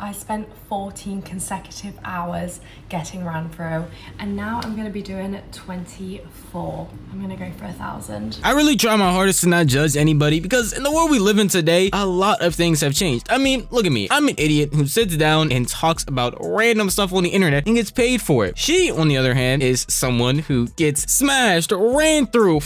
I spent 14 consecutive hours getting ran through, and now I'm gonna be doing 24. I'm gonna go for 1,000. I really try my hardest to not judge anybody because in the world we live in today, a lot of things have changed. I mean, look at me. I'm an idiot who sits down and talks about random stuff on the internet and gets paid for it. She, on the other hand, is someone who gets smashed, ran through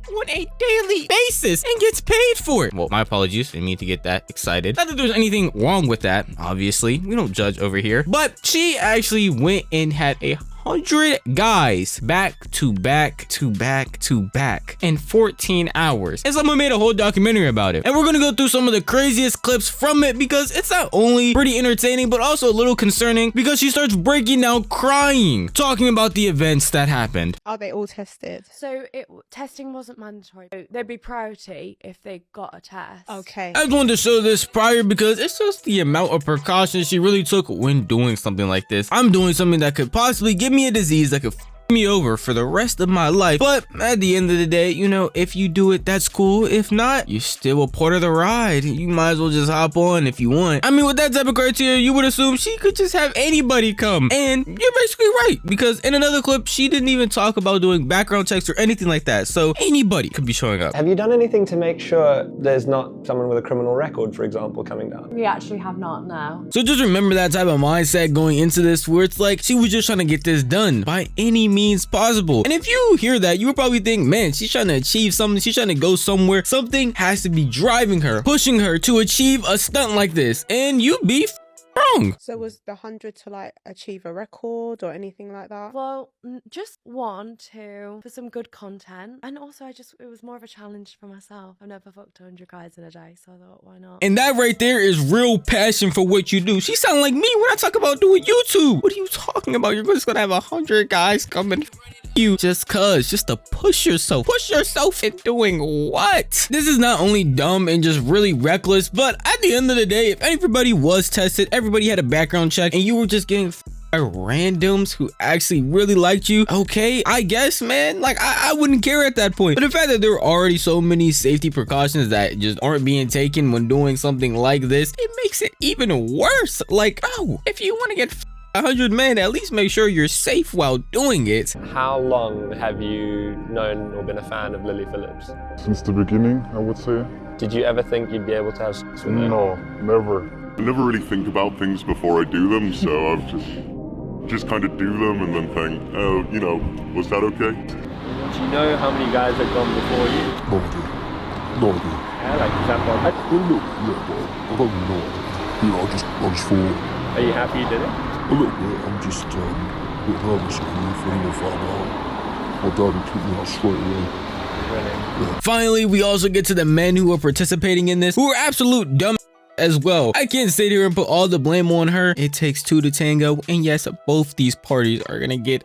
on a daily basis and gets paid for it. Well, my apologies, didn't mean to get that excited. Not that there's anything wrong with that, obviously. We don't judge over here. But she actually went and had 100 guys back to back to back to back in 14 hours. And someone made a whole documentary about it. And we're gonna go through some of the craziest clips from it because it's not only pretty entertaining, but also a little concerning because she starts breaking down crying, talking about the events that happened. Are they all tested? So testing wasn't mandatory. There'd be priority if they got a test. Okay. I just wanted to show this prior because it's just the amount of precautions she really took when doing something like this. I'm doing something that could possibly give me a disease that could me over for the rest of my life, but at the end of the day, you know, if you do it, that's cool. If not, you're still a part of the ride. You might as well just hop on if you want. I mean, with that type of criteria, you would assume she could just have anybody come, and you're basically right, because in another clip she didn't even talk about doing background checks or anything like that, so anybody could be showing up. Have you done anything to make sure there's not someone with a criminal record, for example, coming down? We actually have not now. So just remember that type of mindset going into this, where it's like she was just trying to get this done by any means possible. And if you hear that, you would probably think, man, she's trying to achieve something, she's trying to go somewhere. Something has to be driving her, pushing her to achieve a stunt like this, and you'd be wrong. So was the 100 to like achieve a record or anything like that? Well, just one, two, for some good content. And also it was more of a challenge for myself. I've never fucked 100 guys in a day, so I thought, why not? And that right there is real passion for what you do. She sound like me when I talk about doing YouTube. What are you talking about? You're just gonna have 100 guys coming you just to push yourself in doing what? This is not only dumb and just really reckless, but at the end of the day, if everybody was tested, everybody had a background check, and you were just getting randoms who actually really liked you, okay, I guess, man, like I wouldn't care at that point. But the fact that there are already so many safety precautions that just aren't being taken when doing something like this, it makes it even worse. Like, oh, if you want to get 100 men, at least make sure you're safe while doing it. How long have you known or been a fan of Lily Phillips? Since the beginning, I would say. Did you ever think you'd be able to have sex with her? No, never. I never really think about things before I do them, so I've just kind of do them and then think, oh, you know, was that okay? Do you know how many guys have gone before you? No idea. No idea. Yeah, like, is that bad? Well, look, yeah, but I don't really know. You know, I just thought. Are you happy you did it? A little bit. I'm just a bit nervous if anyone found out. My dad would kick me out straight away. Really? Finally, we also get to the men who are participating in this, who are absolute dumb as well. I can't sit here and put all the blame on her. It takes two to tango, and yes, both these parties are gonna get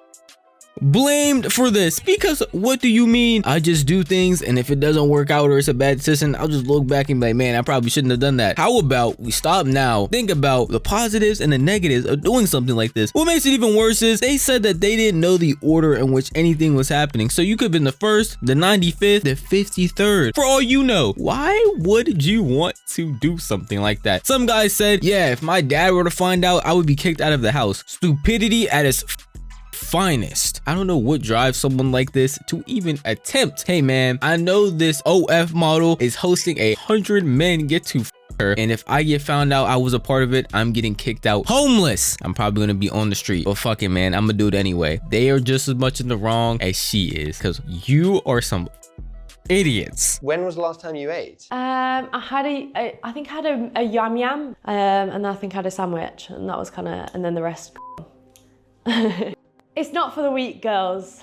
blamed for this, because what do you mean I just do things and if it doesn't work out or it's a bad decision, I'll just look back and be like, man, I probably shouldn't have done that. How about we stop now, think about the positives and the negatives of doing something like this? What makes it even worse is they said that they didn't know the order in which anything was happening, so you could have been the first, the 95th, the 53rd, for all you know. Why would you want to do something like that? Some guys said, yeah, if my dad were to find out, I would be kicked out of the house. Stupidity at its finest. I don't know what drives someone like this to even attempt. Hey man, I know this OF model is hosting 100 men get to her, and if I get found out I was a part of it, I'm getting kicked out homeless. I'm probably gonna be on the street, but fuck it, man, I'm gonna do it anyway. They are just as much in the wrong as she is, because you are some idiots. When was the last time you ate? I think I had a yum yum, and I think I had a sandwich, and that was kind of, and then the rest. It's not for the weak, girls,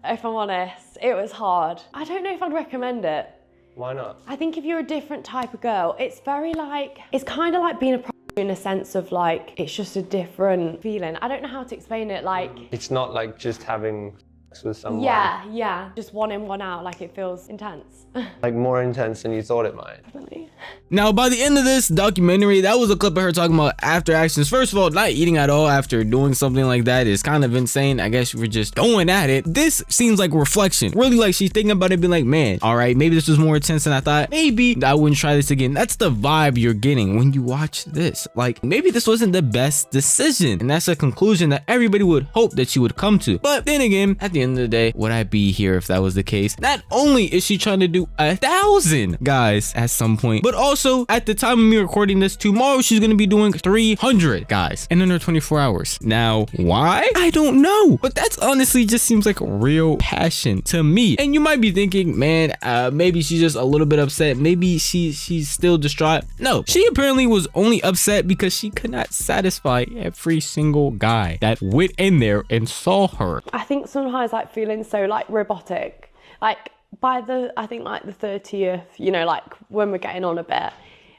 if I'm honest. It was hard. I don't know if I'd recommend it. Why not? I think if you're a different type of girl, it's very like, it's kind of like being a prostitute in a sense of like, it's just a different feeling. I don't know how to explain it, like. It's not like just having with someone? Yeah. Just one in, one out. Like, it feels intense. Like more intense than you thought it might. Definitely. Now, by the end of this documentary, that was a clip of her talking about after actions. First of all, not eating at all after doing something like that is kind of insane. I guess we're just going at it. This seems like reflection. Really, like, she's thinking about it, being like, man, all right, maybe this was more intense than I thought. Maybe I wouldn't try this again. That's the vibe you're getting when you watch this. Like, maybe this wasn't the best decision. And that's a conclusion that everybody would hope that she would come to. But then again, at the end of the day, would I be here if that was the case? Not only is she trying to do 1,000 guys at some point, but also at the time of me recording this, tomorrow she's gonna be doing 300 guys in under 24 hours. Now, why? I don't know, but that's honestly just seems like a real passion to me. And you might be thinking, man, maybe she's just a little bit upset. Maybe she's still distraught. No, she apparently was only upset because she could not satisfy every single guy that went in there and saw her. I think sometimes, like, feeling so, like, robotic. Like, by the, I think, like, the 30th, you know, like, when we're getting on a bit,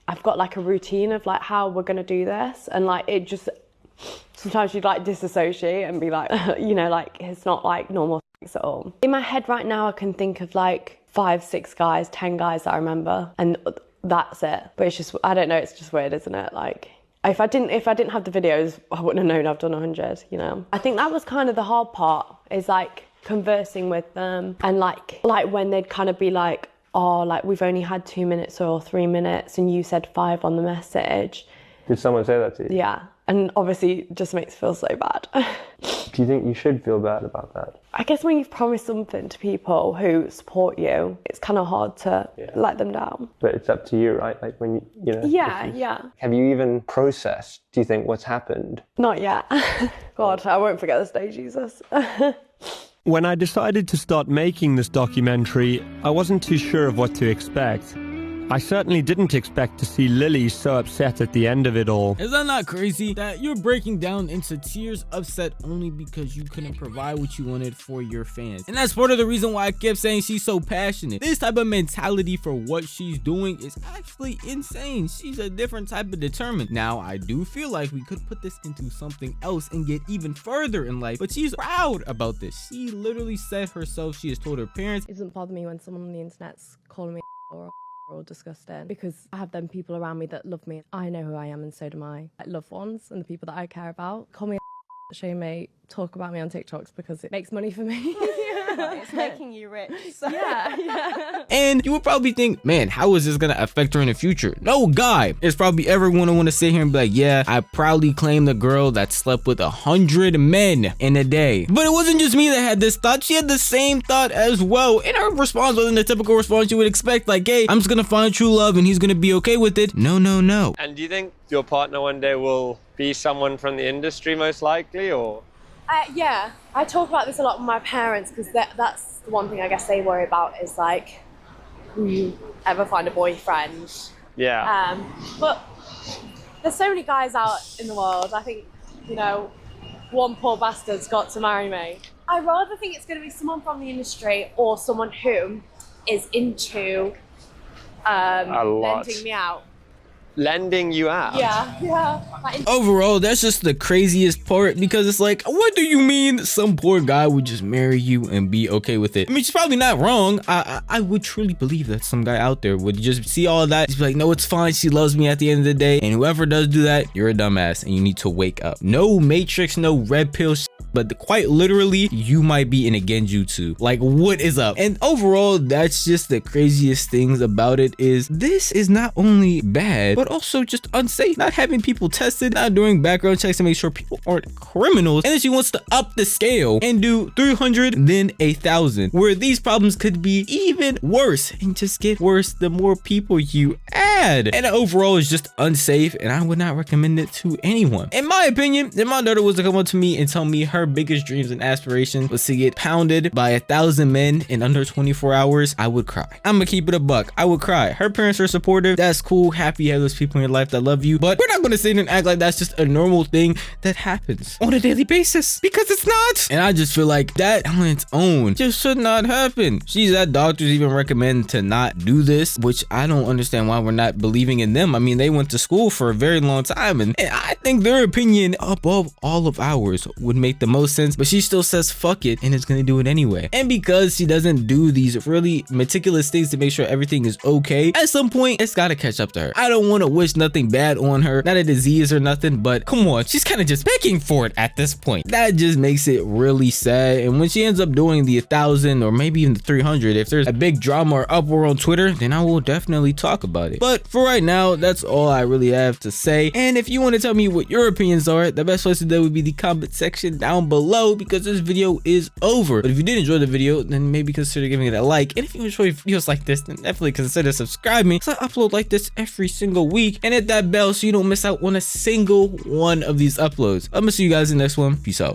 I've got, like, a routine of, like, how we're gonna do this. And, like, it just, sometimes you'd, like, disassociate and be like, you know, like, it's not, like, normal sex at all. In my head right now, I can think of, like, 5, 6 guys, 10 guys that I remember, and that's it. But it's just, I don't know, it's just weird, isn't it? Like, if I didn't have the videos, I wouldn't have known I've done 100, you know? I think that was kind of the hard part, is, like, conversing with them, and like when they'd kind of be like, oh, like, we've only had 2 minutes or 3 minutes and you said 5 on the message. Did someone say that to you? Yeah, and obviously it just makes me feel so bad. Do you think you should feel bad about that? I guess when you've promised something to people who support you, it's kind of hard to let them down. But it's up to you, right? Like, when you know. Yeah. Have you even processed, do you think, what's happened? Not yet. God, I won't forget this day, Jesus. When I decided to start making this documentary, I wasn't too sure of what to expect. I certainly didn't expect to see Lily so upset at the end of it all. Is that not crazy that you're breaking down into tears, upset only because you couldn't provide what you wanted for your fans? And that's part of the reason why I kept saying she's so passionate. This type of mentality for what she's doing is actually insane. She's a different type of determined. Now, I do feel like we could put this into something else and get even further in life, but she's proud about this. She literally said herself, she has told her parents, It doesn't bother me when someone on the internet's calling me or disgusting, because I have them people around me that love me. I know who I am, and so do my loved ones and the people that I care about. Call me shame me, talk about me on TikToks because it makes money for me. It's making you rich. So. Yeah. and you would probably think, man, how is this gonna affect her in the future? No guy is probably ever gonna want to sit here and be like, yeah, I proudly claim the girl that slept with 100 men in a day. But it wasn't just me that had this thought. She had the same thought as well. And her response wasn't the typical response you would expect, like, hey, I'm just gonna find true love and he's gonna be okay with it. No. And do you think your partner one day will be someone from the industry, most likely, or? Yeah, I talk about this a lot with my parents, because that's the one thing I guess they worry about, is like, will you ever find a boyfriend? Yeah. But there's so many guys out in the world. I think, you know, one poor bastard's got to marry me. I rather think it's going to be someone from the industry or someone who is into lending me out. Lending you out? Yeah. Like, Overall, that's just the craziest part, because it's like, what do you mean some poor guy would just marry you and be okay with it? I mean, she's probably not wrong. I would truly believe that some guy out there would just see all that, just be like, no, it's fine, she loves me at the end of the day. And whoever does do that, you're a dumbass and you need to wake up. No Matrix, no red pill shit, but quite literally, you might be in a genjutsu. Like, what is up? And overall, that's just the craziest things about it, is this is not only bad, but also just unsafe. Not having people tested, not doing background checks to make sure people aren't criminals. And then she wants to up the scale and do 300, then 1,000, where these problems could be even worse and just get worse the more people you add. And overall, it's just unsafe, and I would not recommend it to anyone. In my opinion, if my daughter was to come up to me and tell me her biggest dreams and aspirations was to get pounded by 1,000 men in under 24 hours, I would cry. I'm gonna keep it a buck. I would cry. Her parents are supportive. That's cool. Happy you have those people in your life that love you, but we're not gonna sit here and act like that's just a normal thing that happens on a daily basis, because it's not. And I just feel like that on its own just should not happen. She's at doctors even recommend to not do this, which I don't understand why we're not believing in them. I mean, they went to school for a very long time, and I think their opinion above all of ours would make the most sense, but she still says fuck it and is gonna do it anyway. And because she doesn't do these really meticulous things to make sure everything is okay, at some point it's gotta catch up to her. I don't want to wish nothing bad on her, not a disease or nothing, but come on, she's kind of just begging for it at this point. That just makes it really sad. And when she ends up doing the 1,000 or maybe even the 300, if there's a big drama or uproar on Twitter, then I will definitely talk about it. But for right now, that's all I really have to say. And if you want to tell me what your opinions are, the best place to do would be the comment section down below, because this video is over. But if you did enjoy the video, then maybe consider giving it a like. And if you enjoy videos like this, then definitely consider subscribing, because I upload like this every single week. And hit that bell so you don't miss out on a single one of these uploads. I'm gonna see you guys in the next one. Peace out.